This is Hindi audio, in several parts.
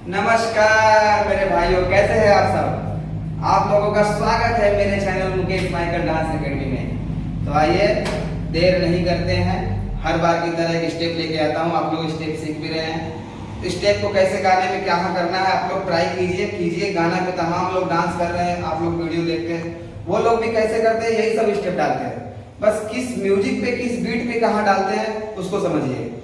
नमस्कार मेरे भाइयों, कैसे हैं आप सब। आप लोगों का स्वागत है मेरे channel Mukesh Michael dance academy में। तो आइए देर नहीं करते हैं, हर बार की तरह एक स्टेप लेके आता हूँ। आप लोग स्टेप सीख भी रहे हैं। स्टेप को कैसे गाने में क्या करना है आप लोग ट्राई कीजिए। गाना पे तमाम लोग डांस कर रहे हैं, आप लोग वीडियो देखते हैं, वो लोग भी कैसे करते हैं, यही सब स्टेप डालते हैं। बस किस म्यूजिक पे किस बीट पे कहाँ डालते हैं उसको समझिए।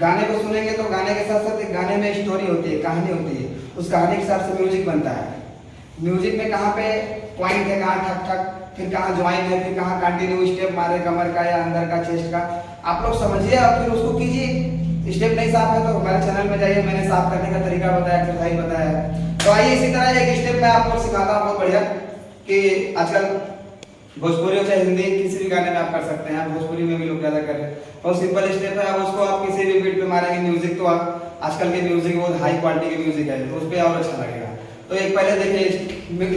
गाने को सुनेंगे तो गाने के साथ साथ एक गाने में स्टोरी होती है, कहानी होती है, उस कहानी के हिसाब से म्यूजिक बनता है। म्यूजिक में कहाँ पे पॉइंट है, कहाँ ठक ठक, फिर कहाँ ज्वाइन है, फिर कहाँ कंटिन्यू स्टेप मारे कमर का या अंदर का चेस्ट का, आप लोग समझिए और फिर उसको कीजिए। स्टेप नहीं साफ है तो हमारे चैनल में जाइए, मैंने साफ करने का तरीका बताया, एक्सरसाइज बताया। तो आइए इसी तरह एक स्टेप मैं आपको सिखाता हूँ बहुत बढ़िया, कि आजकल भोजपुरी हो चाहे हिंदी किसी भी गाने में आप कर सकते हैं। भोजपुरी में भी लोग ज्यादा कर रहे हैं और सिंपल स्टेप है। अब उसको आप किसी भी बीट पे मारेंगे, म्यूजिक तो आप आजकल के म्यूजिक बहुत हाई क्वालिटी के म्यूजिक है तो उस पर और अच्छा लगेगा। तो एक पहले देखिए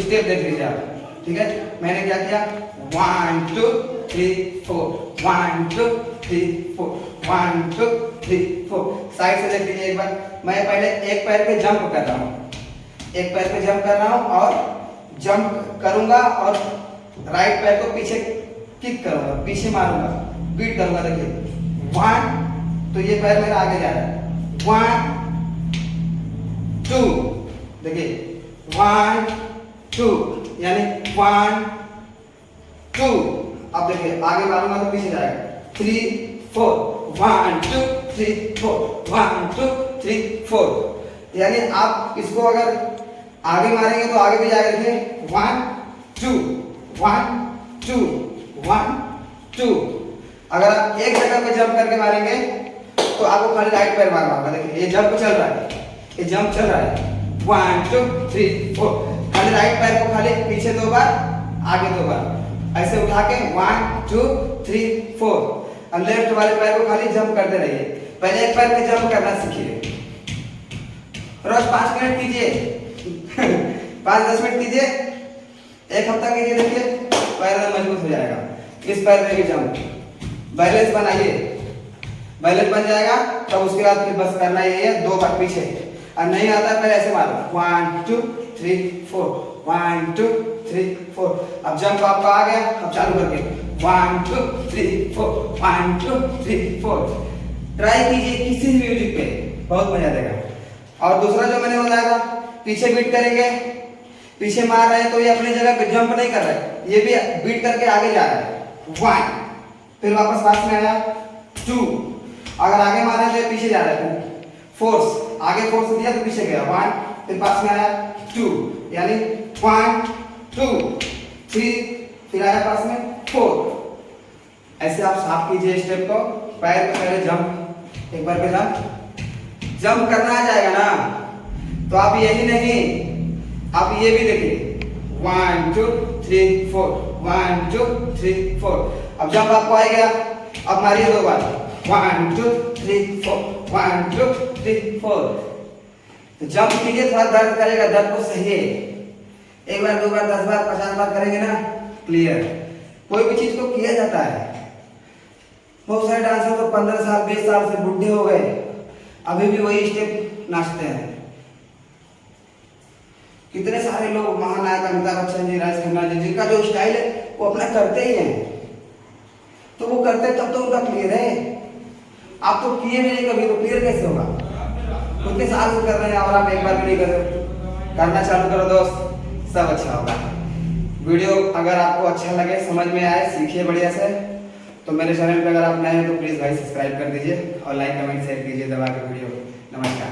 स्टेप देख लीजिए आप, ठीक है। मैंने क्या किया, 1 2 3 4, 1 2 3 4, 1 2 3 4। साइड से देख लीजिए एक बार। मैं पहले एक पैर पे जंप कर रहा हूँ, एक पैर पे जंप कर रहा हूँ और जंप करूंगा और राइट पैर को पीछे किक करूंगा, पीछे मारूंगा, बीट करूंगा। देखिए 1, तो ये पैर मेरा आगे जा रहा है, 1 2, देखिए 1 2, यानी 1 2। अब देखिए आगे मारूंगा तो पीछे जाएगा, 3 4, 1 2 3 4, 1 2 3 4। यानी आप इसको अगर आगे मारेंगे तो आगे भी जाएगा। देखिए 1 2 1 2 1 2। अगर आप एक जगह पे जंप करके मारेंगे तो आपको खाली राइट पैर मारना होगा। देखिए ये जंप चल रहा है, ये जंप चल रहा है, 1 2 3 4। खाली राइट पैर को खाली पीछे 2 बार, आगे 2 बार ऐसे उठा के 1 2 3 4। और लेफ्ट वाले पैर को खाली जंप करते रहिए। पहले एक पैर पे जंप करना सीखिए, रोज 5 मिनट कीजिए 5-10 मिनट कीजिए, एक हफ्ता कीजिए। देखिए पैर में मजबूत हो जाएगा। इस पैर में भी जंप, बैलेंस बनाइए, बैलेंस बन जाएगा तब उसके बाद फिर बस करना ही है 2 बार पीछे। और नहीं आता है पहले ऐसे मारो, 1 2 3 4, 1 2 3 4। अब जंप आपका आ गया, अब चालू करके 1 2 3 4, 1 2 3 4। ट्राई कीजिए किसी भी म्यूजिक पे, बहुत मजा देगा। और दूसरा जो मैंने बताया था, पीछे बीट करेंगे, पीछे मार रहे हैं तो ये अपनी जगह पे जंप नहीं कर रहा है, ये भी बीट करके आगे जा रहा है। 1, फिर वापस पास में आया 2। अगर आगे मारा तो ये पीछे जा रहा है, फोर्स आगे फोर्स दिया तो पीछे गया, 1, फिर पास में आया 2, यानी 1 2 3, फिर आया पास में 4। ऐसे आप साफ कीजिए स्टेप को। पैर पे पहले जंप, एक बार पे जंप करना आ जाएगा ना, तो आप यही नहीं, आप ये भी देखिए 1 2 3 4, 1 2 3 4। अब जंप आपको आ गया, अब मारिए 2 बार, 1 2 3 4, 1 2 3 4। तो जंप कीजिए, थोड़ा दर्द करेगा, दर्द को सहिए। एक बार 2 बार 10 बार 50 बार करेंगे ना, क्लियर। कोई भी चीज को किया जाता है। बहुत सारे डांसर तो 15 साल 20 साल से बुढ़े हो गए, अभी भी वही स्टेप नाचते हैं। कितने सारे लोग, महानायक अमिताभ बच्चन जी, राजेश खन्ना जी, जिनका जो स्टाइल है वो अपना करते ही हैं, तो वो करते तब तो उनका क्लियर है। आप तो किए भी नहीं कभी, तो क्लियर कैसे होगा। उतने साल से कर रहे हैं और आप एक बार भी नहीं कर रहे। करना चालू करो दोस्त, सब अच्छा होगा। वीडियो अगर आपको अच्छा लगे, समझ में आए, सीखिए बढ़िया से, तो मेरे चैनल पे अगर आप नए हैं तो प्लीज भाई सब्सक्राइब कर दीजिए और लाइक कमेंट शेयर कीजिए दबा के वीडियो। नमस्कार।